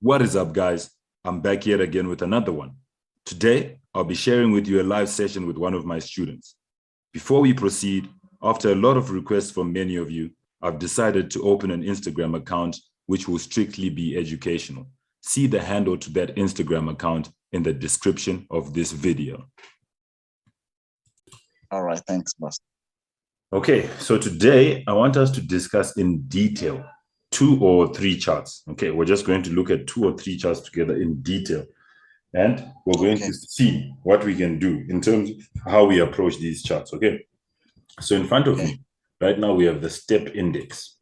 What is up, guys? I'm back yet again with another one. Today, I'll be sharing with you a live session with one of my students. Before we proceed, after a lot of requests from many of you, I've decided to open an Instagram account which will strictly be educational. See the handle to that Instagram account in the description of this video. All right, thanks, boss. Okay, so today I want us to discuss in detail 2 or 3 charts. Okay, we're just going to look at 2 or 3 charts together in detail. And we're going to see what we can do in terms of how we approach these charts. Okay, so in front of me right now, we have the step index.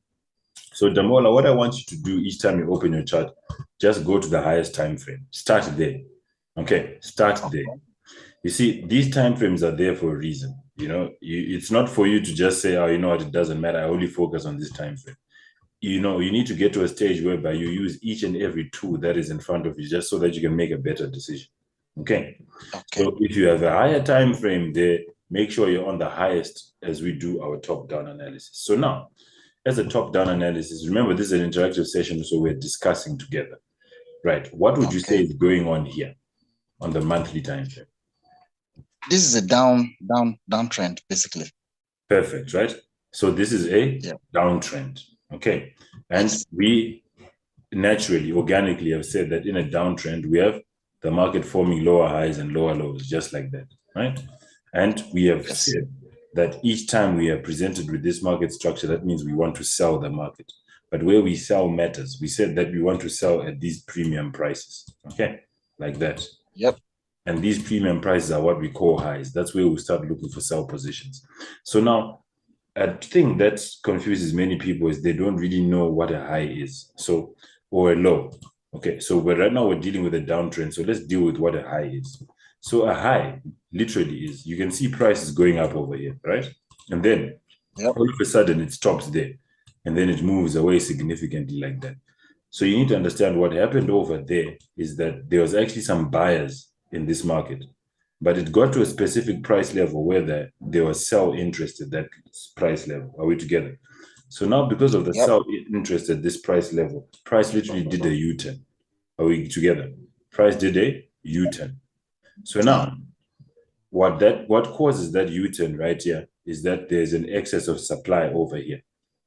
So Damola, what I want you to do each time you open your chart, just go to the highest time frame. Start there. Okay, start there. You see, these time frames are there for a reason. You know, it's not for you to just say, oh, you know what, it doesn't matter. I only focus on this time frame. You know, you need to get to a stage whereby you use each and every tool that is in front of you just so that you can make a better decision. Okay. So if you have a higher time frame there, make sure you're on the highest as we do our top-down analysis. So now, as a top-down analysis, remember this is an interactive session, so we're discussing together. Right. What would you say is going on here on the monthly time frame? This is a downtrend, basically. Perfect, right? So this is a downtrend. Okay. And we naturally, organically have said that in a downtrend, we have the market forming lower highs and lower lows, just like that, right? And we have said that each time we are presented with this market structure, that means we want to sell the market. But where we sell matters. We said that we want to sell at these premium prices, okay? Like that. Yep. And these premium prices are what we call highs. That's where we start looking for sell positions. So now, a thing that confuses many people is they don't really know what a high is, so or a low. Okay, so right now we're dealing with a downtrend, so let's deal with what a high is. So a high literally is, you can see prices going up over here, right? And then all of a sudden it stops there, and then it moves away significantly like that. So you need to understand what happened over there is that there was actually some buyers in this market, but it got to a specific price level where there was sell interest at that price level. Are we together? So now, because of the sell interest at this price level, price literally did a U-turn. Are we together? Price did a U-turn. So now, what causes that U-turn right here is that there's an excess of supply over here,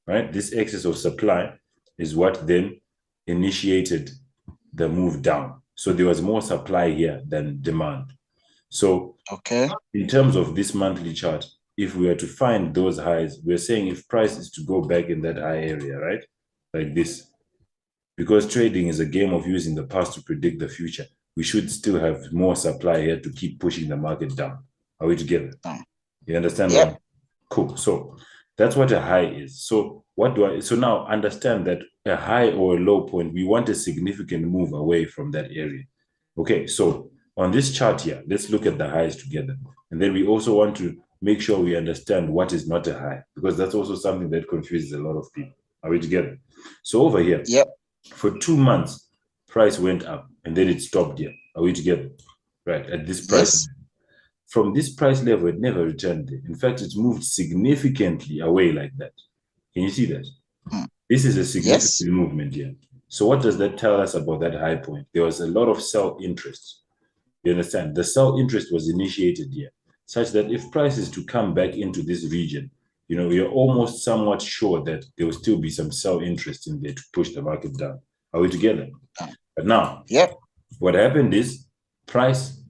right? This excess of supply is what then initiated the move down. So there was more supply here than demand. So in terms of this monthly chart, if we were to find those highs, we're saying if price is to go back in that high area, right? Like this. Because trading is a game of using the past to predict the future, we should still have more supply here to keep pushing the market down. Are we together? You understand that? Cool. So that's what a high is. So so now understand that a high or a low point, we want a significant move away from that area. Okay, so on this chart here, let's look at the highs together. And then we also want to make sure we understand what is not a high, because that's also something that confuses a lot of people. Are we together? So over here, for 2 months, price went up and then it stopped here. Are we together? Right, at this price. From this price level, it never returned there. In fact, it's moved significantly away like that. Can you see that? This is a significant movement here. So what does that tell us about that high point? There was a lot of sell interest. You understand? The sell interest was initiated here, such that if price is to come back into this region, you know, you're almost somewhat sure that there will still be some sell interest in there to push the market down. Are we together? But now, what happened is price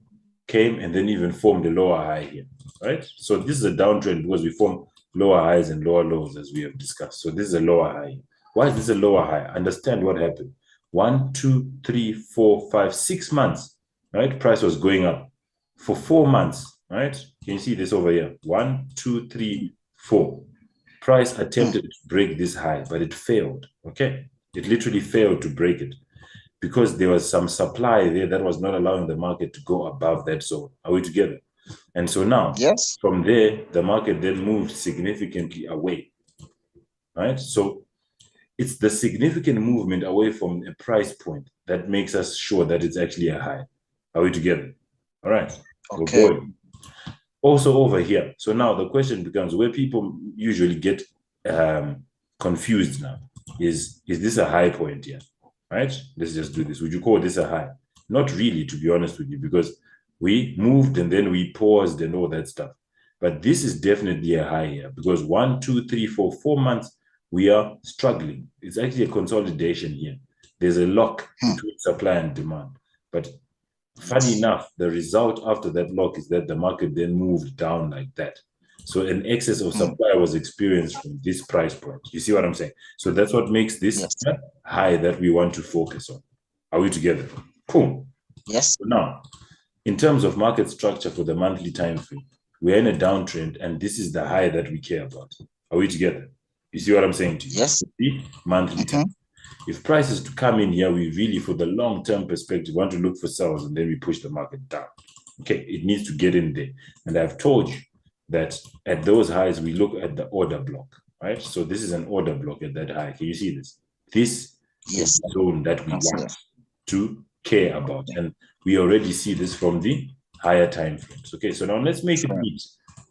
came and then even formed a lower high here, right? So this is a downtrend because we form lower highs and lower lows as we have discussed. So this is a lower high. Why is this a lower high? Understand what happened. 1, 2, 3, 4, 5, 6 months, right? Price was going up for 4 months, right? Can you see this over here? 1, 2, 3, 4. Price attempted to break this high, but it failed, okay? It literally failed to break it because there was some supply there that was not allowing the market to go above that zone. Are we together? And so now, from there, the market then moved significantly away, right? So it's the significant movement away from a price point that makes us sure that it's actually a high. Are we together? All right. Okay. Also over here. So now the question becomes, where people usually get confused now is this a high point here? right? Let's just do this. Would you call this a high? Not really, to be honest with you, because we moved and then we paused and all that stuff. But this is definitely a high here because 1, 2, 3, 4, 4 months, we are struggling. It's actually a consolidation here. There's a lock between supply and demand. But funny enough, the result after that lock is that the market then moved down like that. So an excess of supply was experienced from this price point. You see what I'm saying? So that's what makes this high that we want to focus on. Are we together? Cool. Yes. So now, in terms of market structure for the monthly time frame, we're in a downtrend, and this is the high that we care about. Are we together? You see what I'm saying to you? Yes. The monthly time. If prices to come in here, we really, for the long-term perspective, want to look for sells, and then we push the market down. Okay, it needs to get in there. And I've told you that at those highs, we look at the order block, right? So this is an order block at that high. Can you see this? This is the zone that we want to care about. And we already see this from the higher time frames. Okay, so now let's make it neat.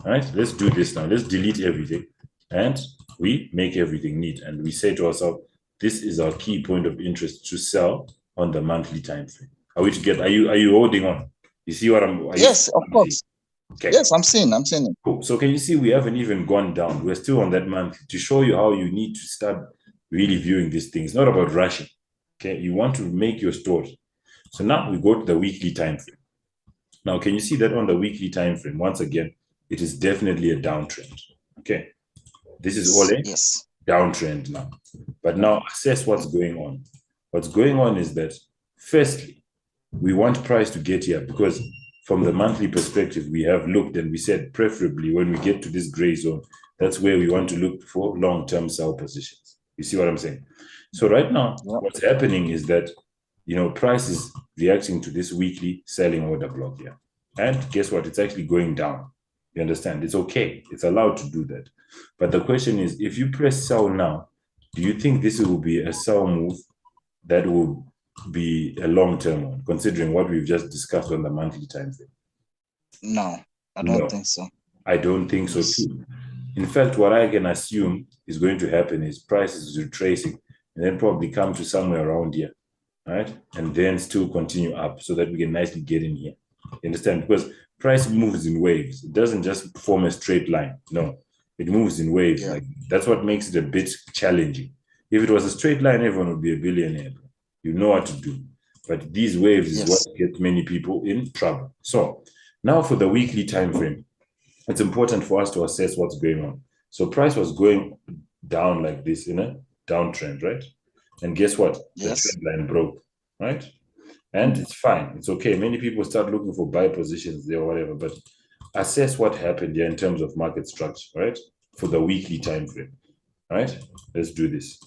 All right, let's do this now. Let's delete everything. And we make everything neat. And we say to ourselves, this is our key point of interest to sell on the monthly time frame. Are we together? Are you holding on? You see what I'm? Yes, of course. Okay. Yes, I'm seeing it. Cool. So can you see we haven't even gone down? We're still on that monthly to show you how you need to start really viewing these things. It's not about rushing. Okay, you want to make your story. So now we go to the weekly time frame. Now, can you see that on the weekly time frame? Once again, it is definitely a downtrend. Okay, this is all a downtrend now. But now assess what's going on. What's going on is that, firstly, we want price to get here because from the monthly perspective, we have looked and we said preferably when we get to this gray zone, that's where we want to look for long-term sell positions. You see what I'm saying? So right now, what's happening is that, price is reacting to this weekly selling order block here. And guess what? It's actually going down. You understand? It's okay. It's allowed to do that. But the question is, if you press sell now, do you think this will be a sell move that will be a long-term one, considering what we've just discussed on the monthly time frame? No, I don't think so. I don't think so too. In fact, what I can assume is going to happen is prices retracing and then probably come to somewhere around here, right? And then still continue up so that we can nicely get in here. You understand? Because price moves in waves. It doesn't just form a straight line. No, it moves in waves. Like that's what makes it a bit challenging. If it was a straight line, everyone would be a billionaire. You know what to do. But these waves is what gets many people in trouble. So now for the weekly time frame, it's important for us to assess what's going on. So price was going down like this in a downtrend, right? And guess what? The trend line broke, right? And it's fine. It's okay. Many people start looking for buy positions there or whatever, but assess what happened here in terms of market structure, right? For the weekly time frame, right? Let's do this.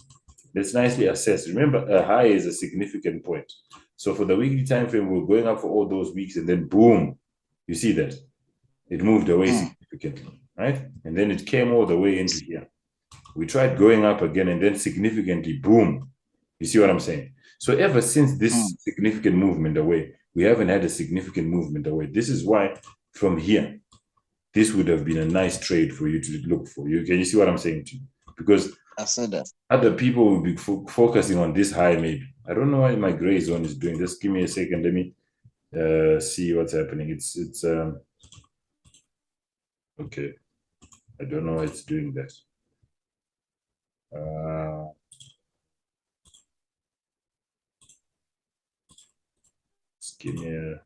Let's nicely assess. Remember, a high is a significant point. So for the weekly time frame, we're going up for all those weeks, and then boom, you see that it moved away significantly, right? And then it came all the way into here. We tried going up again, and then significantly, boom. You see what I'm saying? So ever since this significant movement away, we haven't had a significant movement away. This is why from here, this would have been a nice trade for you to look for. Can you see what I'm saying to you? Because I said that other people will be focusing on this high maybe. I don't know why my gray zone is doing. Just give me a second. Let me see what's happening. It's okay. I don't know why it's doing that. Just give me a...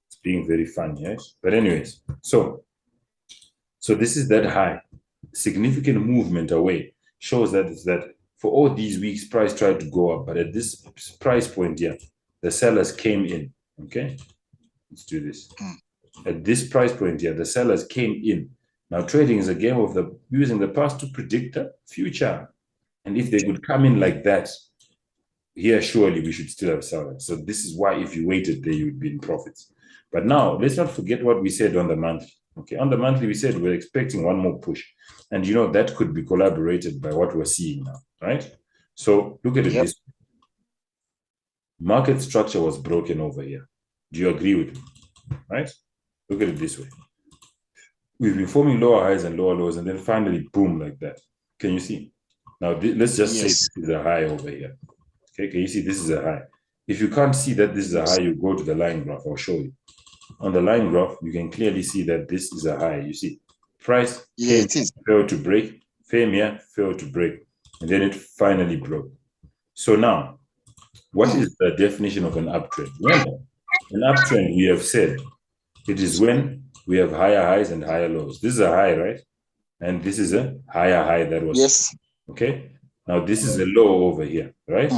It's being very funny, yes? But anyways, so this is that high. Significant movement away shows that for all these weeks, price tried to go up, but at this price point here, the sellers came in. Okay, let's do this. At this price point here, the sellers came in. Now, trading is a game of using the past to predict the future. And if they could come in like that, here, surely we should still have sellers. So this is why if you waited there, you would be in profits. But now, let's not forget what we said on the monthly. Okay, on the monthly, we said we're expecting one more push. And that could be collaborated by what we're seeing now, right? So look at it this way. Market structure was broken over here. Do you agree with me? Right? Look at it this way. We've been forming lower highs and lower lows, and then finally, boom, like that. Can you see? Now, let's just say Yes. this is a high over here. Okay, can you see this is a high? If you can't see that this is a high, you go to the line graph. I'll show you. On the line graph, you can clearly see that this is a high. You see, price Yeah, it is. failed to break, came here, failed to break, and then it finally broke. So now, what is the definition of an uptrend? Remember, an uptrend, we have said, it is when we have higher highs and higher lows. This is a high, right? And this is a higher high that was. Yes. Okay. Now, this is a low over here, right?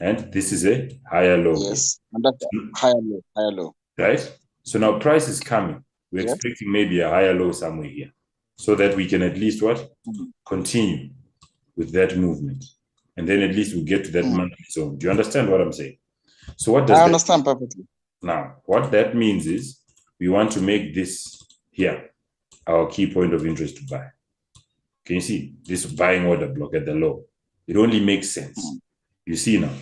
And this is a higher low. Yes. And that's higher low. Right? So now price is coming. We're expecting maybe a higher low somewhere here so that we can at least what? Continue with that movement. And then at least we get to that monthly zone. Do you understand what I'm saying? So what does I understand perfectly. Now, what that means is we want to make this here our key point of interest to buy. Can you see this buying order block at the low? It only makes sense. You see now.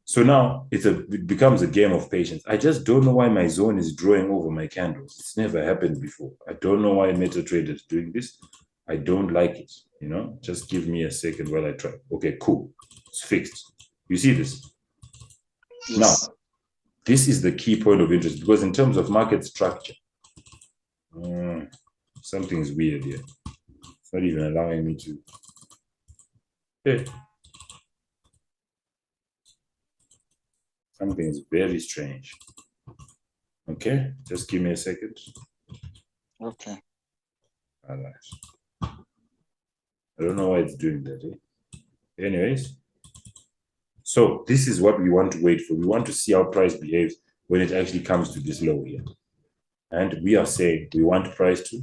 So now it becomes a game of patience. I just don't know why my zone is drawing over my candles. It's never happened before. I don't know why MetaTrader is doing this. I don't like it. Just give me a second while I try. Okay, cool. It's fixed. You see this? Yes. Now, this is the key point of interest because in terms of market structure, something's weird here. It's not even allowing me to. Okay. Something is very strange. Okay, just give me a second. Okay. All right. I don't know why it's doing that. Anyways, so this is what we want to wait for. We want to see how price behaves when it actually comes to this low here. And we are saying we want price to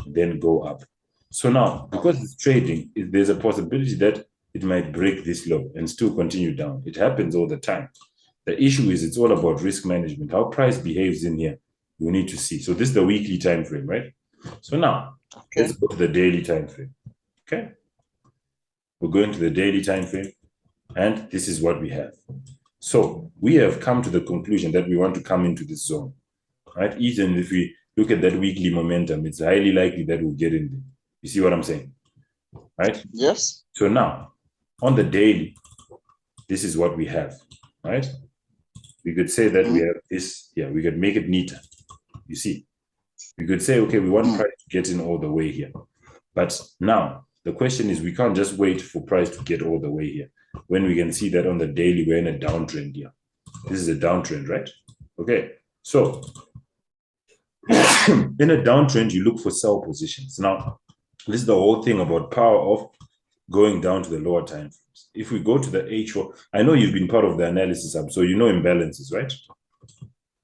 then go up. So now, because it's trading, there's a possibility that it might break this low and still continue down. It happens all the time. The issue is it's all about risk management. How price behaves in here, you need to see. So this is the weekly time frame, right? So now, let's go to the daily time frame. Okay? We're going to the daily time frame, and this is what we have. So we have come to the conclusion that we want to come into this zone, right? Even if we look at that weekly momentum, it's highly likely that we'll get in there. You see what I'm saying? Right? Yes. So now, on the daily, this is what we have, right? We could say that we have this here. We could make it neater. You see, we could say, okay, we want price to get in all the way here. But now the question is, we can't just wait for price to get all the way here when we can see that on the daily, we're in a downtrend here. This is a downtrend, right? Okay. So in a downtrend, you look for sell positions. Now, this is the whole thing about power of going down to the lower time frames. If we go to the H4, I know you've been part of the analysis hub, so you know imbalances, right?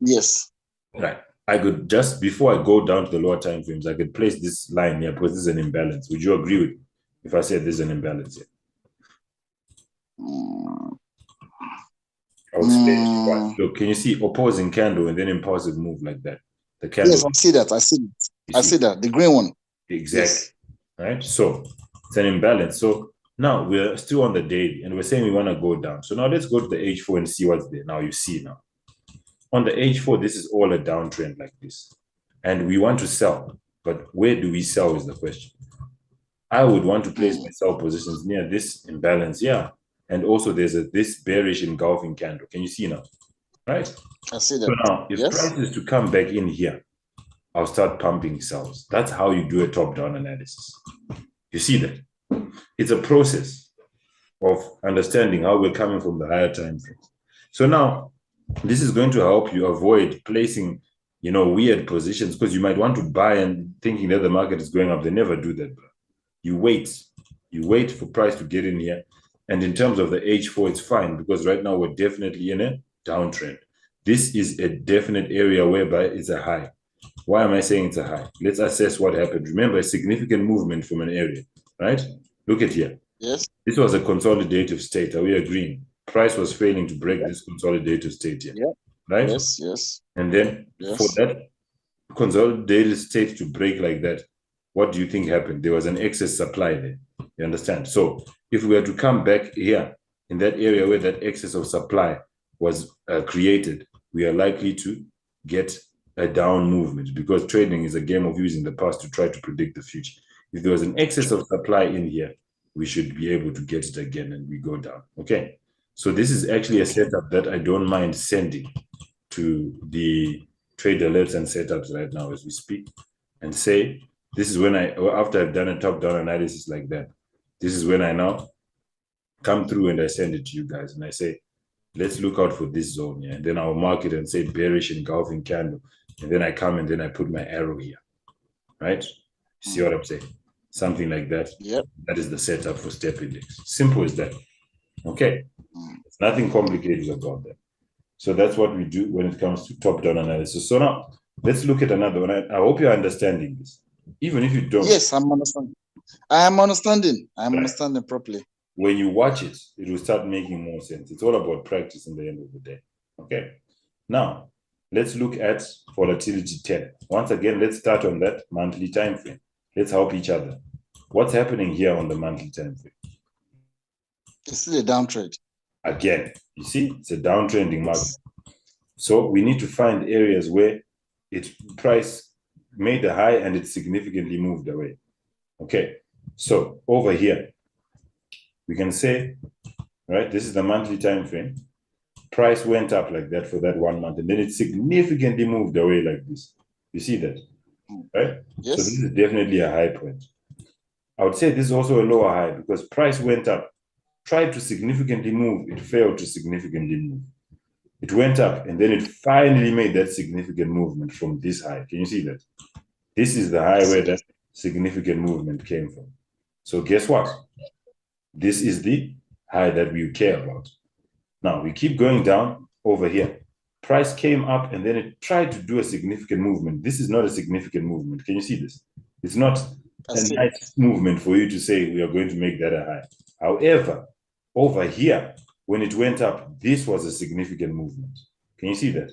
Yes. Right. I could just, before I go down to the lower time frames, I could place this line here because this is an imbalance. Would you agree with me if I said this is an imbalance here? I'll explain why. Look, can you see opposing candle and then impulsive move like that? The candle. Yes, I see that. I see it. I see that. The green one. Exactly. Yes. Right. So it's an imbalance. So now we're still on the daily and we're saying we want to go down. So now let's go to the H4 and see what's there. Now you see now. On the H4, this is all a downtrend like this. And we want to sell. But where do we sell is the question. I would want to place my sell positions near this imbalance. Yeah. And also there's this bearish engulfing candle. Can you see now? Right? I see that. So now, if price is to come back in here, I'll start pumping sells. That's how you do a top-down analysis. You see that? It's a process of understanding how we're coming from the higher time frames. So now, this is going to help you avoid placing, weird positions because you might want to buy and thinking that the market is going up. They never do that, bro. You wait for price to get in here. And in terms of the H4, it's fine because right now we're definitely in a downtrend. This is a definite area whereby it's a high. Why am I saying it's a high? Let's assess what happened. Remember, a significant movement from an area, right? Look at here. Yes. This was a consolidative state. Are we agreeing? Price was failing to break this consolidative state here, right? Yes, yes. And then for that consolidated state to break like that, what do you think happened? There was an excess supply there. You understand? So if we were to come back here in that area where that excess of supply was created, we are likely to get a down movement because trading is a game of using the past to try to predict the future. If there was an excess of supply in here, we should be able to get it again and we go down. Okay. So this is actually a setup that I don't mind sending to the trade alerts and setups right now as we speak, and say, this is when after I've done a top-down analysis like that, this is when I now come through and I send it to you guys and I say, let's look out for this zone here. And then I'll mark it and say bearish engulfing candle. And then I come and then I put my arrow here, right? See what I'm saying? Something like that. Yep. That is the setup for step index. Simple as that. Okay. It's nothing complicated about that. So that's what we do when it comes to top-down analysis. So now let's look at another one. I hope you're understanding this. Even if you don't. Yes, I'm understanding. I am understanding. I'm Right. understanding properly. When you watch it, it will start making more sense. It's all about practice in the end of the day. Okay. Now, let's look at volatility 10. Once again, let's start on that monthly time frame. Let's help each other. What's happening here on the monthly time frame? It's still a downtrend. Again, you see, it's a downtrending market. So we need to find areas where its price made a high and it significantly moved away. Okay. So over here, we can say, right, this is the monthly time frame. Price went up like that for that 1 month, and then it significantly moved away like this. You see that, right? Yes. So this is definitely a high point. I would say this is also a lower high because price went up, tried to significantly move, it failed to significantly move. It went up, and then it finally made that significant movement from this high. Can you see that? This is the high where that significant movement came from. So guess what? This is the high that we care about. Now, we keep going down over here. Price came up, and then it tried to do a significant movement. This is not a significant movement. Can you see this? It's not a nice movement for you to say we are going to make that a high. However, over here, when it went up, this was a significant movement. Can you see that?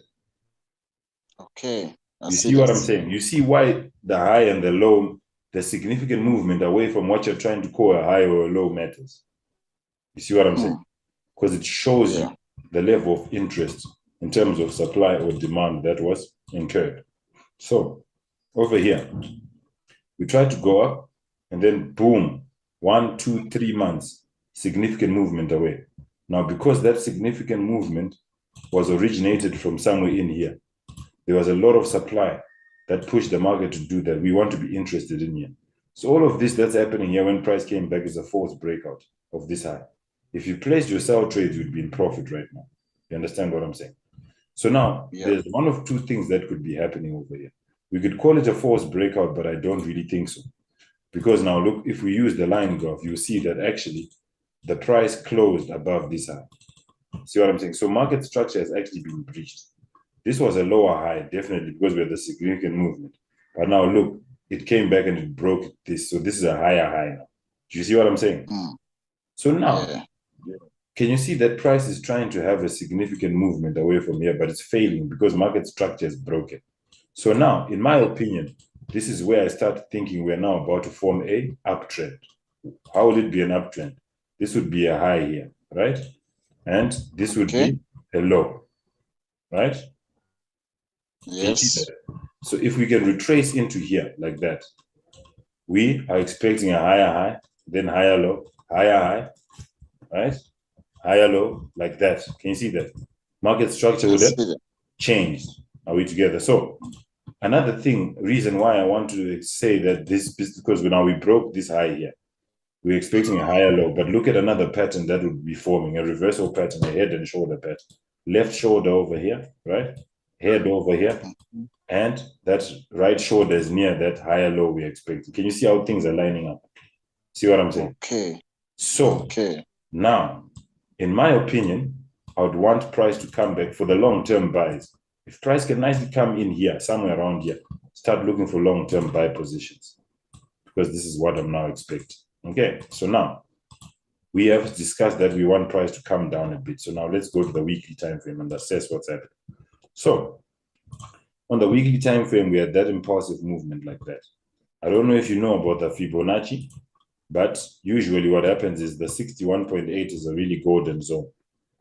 Okay. You see what I'm saying? You see why the high and the low, the significant movement away from what you're trying to call a high or a low matters. You see what I'm saying? Because it shows you the level of interest in terms of supply or demand that was incurred. So over here, we try to go up and then boom, 1, 2, 3 months, significant movement away. Now, because that significant movement was originated from somewhere in here, there was a lot of supply that pushed the market to do that. We want to be interested in here. So all of this that's happening here when price came back is a false breakout of this high. If you placed your sell trades, you'd be in profit right now. You understand what I'm saying? So now there's one of two things that could be happening over here. We could call it a false breakout, but I don't really think so. Because now look, if we use the line graph, you see that actually the price closed above this high. See what I'm saying? So market structure has actually been breached. This was a lower high, definitely, because we had the significant movement. But now look, it came back and it broke this. So this is a higher high now. Do you see what I'm saying? So now, can you see that price is trying to have a significant movement away from here, but it's failing because market structure is broken. So now, in my opinion, this is where I start thinking we're now about to form a uptrend. How would it be an uptrend? This would be a high here, right? And this would be a low, right? Yes. So if we can retrace into here like that, we are expecting a higher high, then higher low, higher high, right? Higher low, like that. Can you see that? Market structure would have changed. Are we together? So another reason why I want to say that this is because now we broke this high here. We're expecting a higher low, but look at another pattern that would be forming, a reversal pattern, a head and shoulder pattern. Left shoulder over here, right? Head over here, and that right shoulder is near that higher low we're expecting. Can you see how things are lining up? See what I'm saying? Okay. So now, in my opinion, I would want price to come back for the long-term buys. If price can nicely come in here, somewhere around here, start looking for long-term buy positions, because this is what I'm now expecting. Okay, so now we have discussed that we want price to come down a bit. So now let's go to the weekly time frame and assess what's happening. So on the weekly time frame, we had that impulsive movement like that. I don't know if you know about the Fibonacci, but usually what happens is the 61.8 is a really golden zone,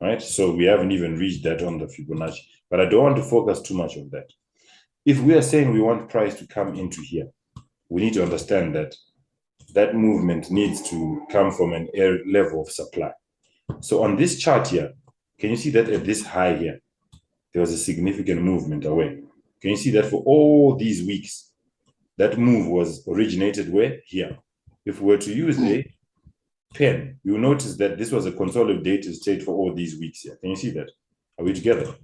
right? So we haven't even reached that on the Fibonacci, but I don't want to focus too much on that. If we are saying we want price to come into here, we need to understand that that movement needs to come from an air level of supply. So on this chart here, can you see that at this high here, there was a significant movement away? Can you see that for all these weeks, that move was originated where? Here. If we were to use a pen, you'll notice that this was a consolidated state for all these weeks here. Can you see that? Are we together?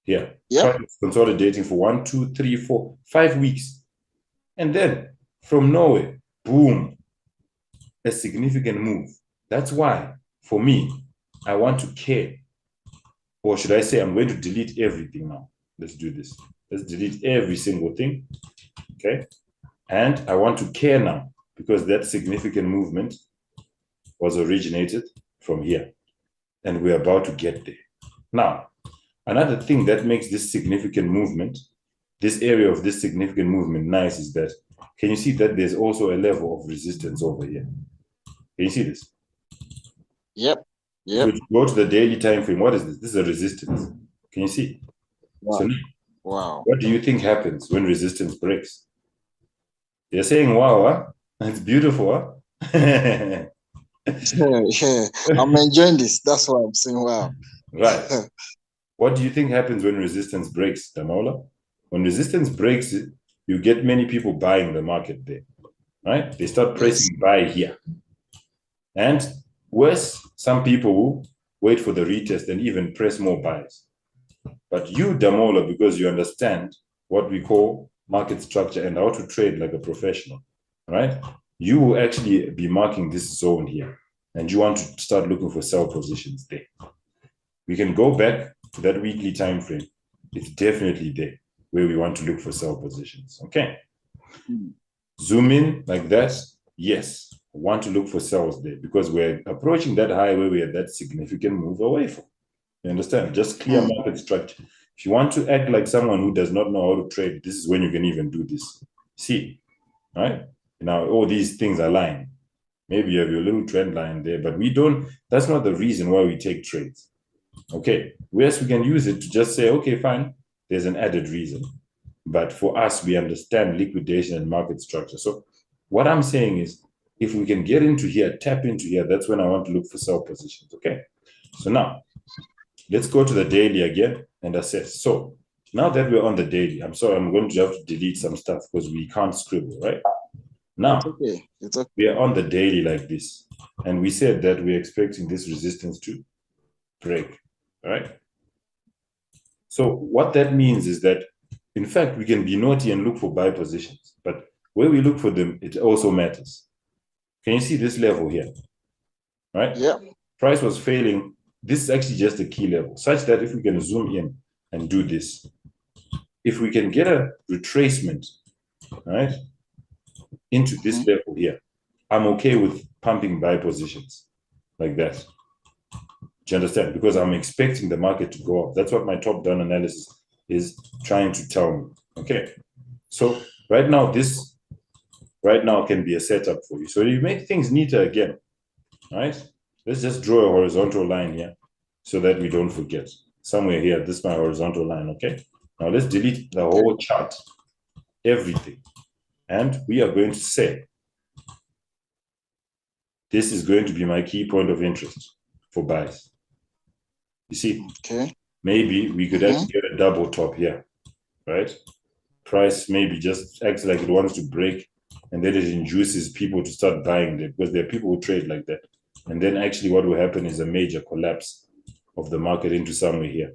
Here. Yep. Consolidating for 1, 2, 3, 4, 5 weeks. And then from nowhere, boom, a significant move. That's why, for me, I want to care. Or should I say, I'm going to delete everything now. Let's do this. Let's delete every single thing. Okay. And I want to care now because that significant movement was originated from here. And we're about to get there. Now, another thing that makes this significant movement, this area of this significant movement nice is that, can you see that there's also a level of resistance over here? Can you see this? Yep. If we go to the daily time frame, what is this? This is a resistance. Can you see? Wow. So wow. What do you think happens when resistance breaks? They're saying, wow, huh? That's beautiful, huh? Yeah, I'm enjoying this. That's why I'm saying wow. Right. What do you think happens when resistance breaks, Damola? When resistance breaks, you get many people buying the market there, right? They start pressing buy here. And worse, some people will wait for the retest and even press more buys. But you, Damola, because you understand what we call market structure and how to trade like a professional, right? You will actually be marking this zone here. And you want to start looking for sell positions there. We can go back to that weekly time frame. It's definitely there where we want to look for sell positions. Okay. Zoom in like that. Yes, I want to look for sells there because we're approaching that high where we had that significant move away from. You understand? Just clear market structure. If you want to act like someone who does not know how to trade, this is when you can even do this. See, right? Now, all these things are lying. Maybe you have your little trend line there, but we don't, that's not the reason why we take trades. Okay, yes, we can use it to just say, okay, fine, there's an added reason. But for us, we understand liquidation and market structure. So what I'm saying is, if we can get into here, tap into here, that's when I want to look for sell positions, okay? So now, let's go to the daily again and assess. So now that we're on the daily, I'm sorry, I'm going to have to delete some stuff because we can't scribble, right? Now, it's okay. We are on the daily like this. And we said that we're expecting this resistance to break, all right? So what that means is that, in fact, we can be naughty and look for buy positions, but where we look for them, it also matters. Can you see this level here, right? Yeah. Price was failing. This is actually just a key level, such that if we can zoom in and do this, if we can get a retracement, right, into this level here, I'm okay with pumping buy positions like that. Do you understand? Because I'm expecting the market to go up. That's what my top-down analysis is trying to tell me. Okay. So right now, this can be a setup for you. So you make things neater again, right? Let's just draw a horizontal line here so that we don't forget. Somewhere here, this is my horizontal line, okay? Now let's delete the whole chart, everything. And we are going to say, this is going to be my key point of interest for buys. You see, maybe we could actually get a double top here, right? Price maybe just acts like it wants to break, and then it induces people to start buying there because there are people who trade like that. And then actually what will happen is a major collapse of the market into somewhere here.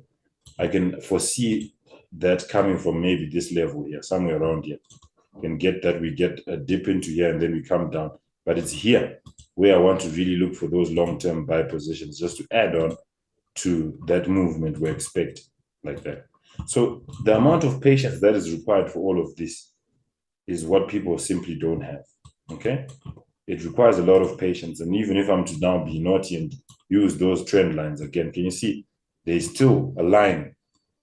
I can foresee that coming from maybe this level here, somewhere around here. You can get that, we get a dip into here and then we come down. But it's here where I want to really look for those long-term buy positions just to add on to that movement we expect like that. So the amount of patience that is required for all of this is what people simply don't have, okay? It requires a lot of patience. And even if I'm to now be naughty and use those trend lines again, can you see there's still a line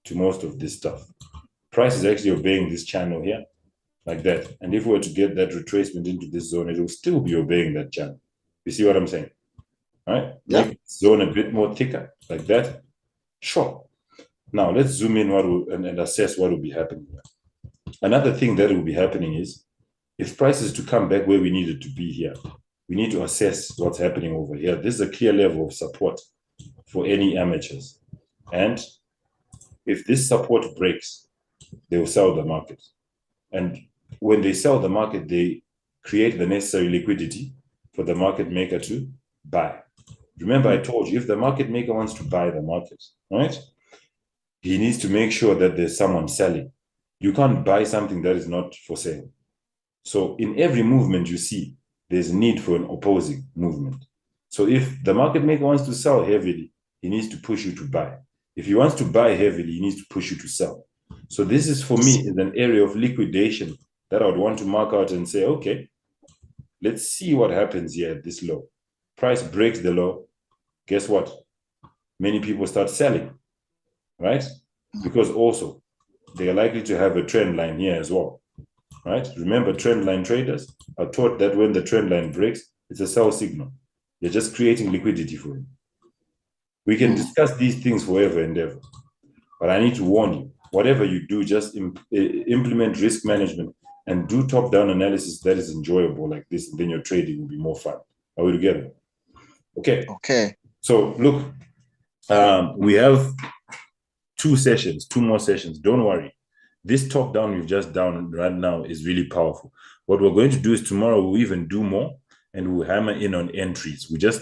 to most of this stuff? Price is actually obeying this channel here like that. And if we were to get that retracement into this zone, it will still be obeying that channel. You see what I'm saying? All right? Yeah. Make the zone a bit more thicker like that. Sure. Now let's zoom in and assess what will be happening here. Another thing that will be happening is if price is to come back where we need it to be here, we need to assess what's happening over here. This is a clear level of support for any amateurs. And if this support breaks, they will sell the market. And when they sell the market, they create the necessary liquidity for the market maker to buy. Remember, I told you, if the market maker wants to buy the market, right, he needs to make sure that there's someone selling. You can't buy something that is not for sale. So in every movement you see, there's need for an opposing movement. So if the market maker wants to sell heavily, he needs to push you to buy. If he wants to buy heavily, he needs to push you to sell. So this is, for me, is an area of liquidation that I would want to mark out and say, okay, let's see what happens here at this low. Price breaks the low. Guess what? Many people start selling, right? Because also they are likely to have a trend line here as well, right? Remember, trend line traders are taught that when the trend line breaks, it's a sell signal. You're just creating liquidity for him. We can discuss these things forever and ever, but I need to warn you, whatever you do, just implement risk management and do top-down analysis that is enjoyable like this, and then your trading will be more fun. Are we together? Okay. Okay. So look, we have two more sessions. Don't worry. This top-down we've just done right now is really powerful. What we're going to do is tomorrow we'll even do more, and we'll hammer in on entries. We just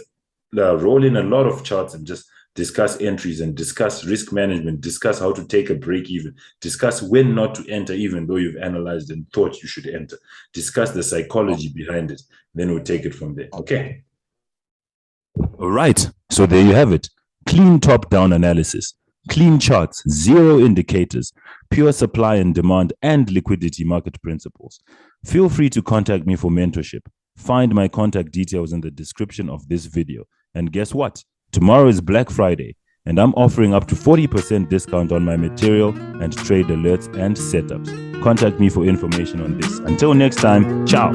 roll in a lot of charts and just discuss entries and discuss risk management, discuss how to take a break even, discuss when not to enter even though you've analyzed and thought you should enter, discuss the psychology behind it. Then we'll take it from there. Okay. All right. So there you have it. Clean top-down analysis, clean charts, zero indicators, pure supply and demand, and liquidity market principles. Feel free to contact me for mentorship. Find my contact details in the description of this video. And guess what? Tomorrow is Black Friday, and I'm offering up to 40% discount on my material and trade alerts and setups. Contact me for information on this. Until next time, ciao.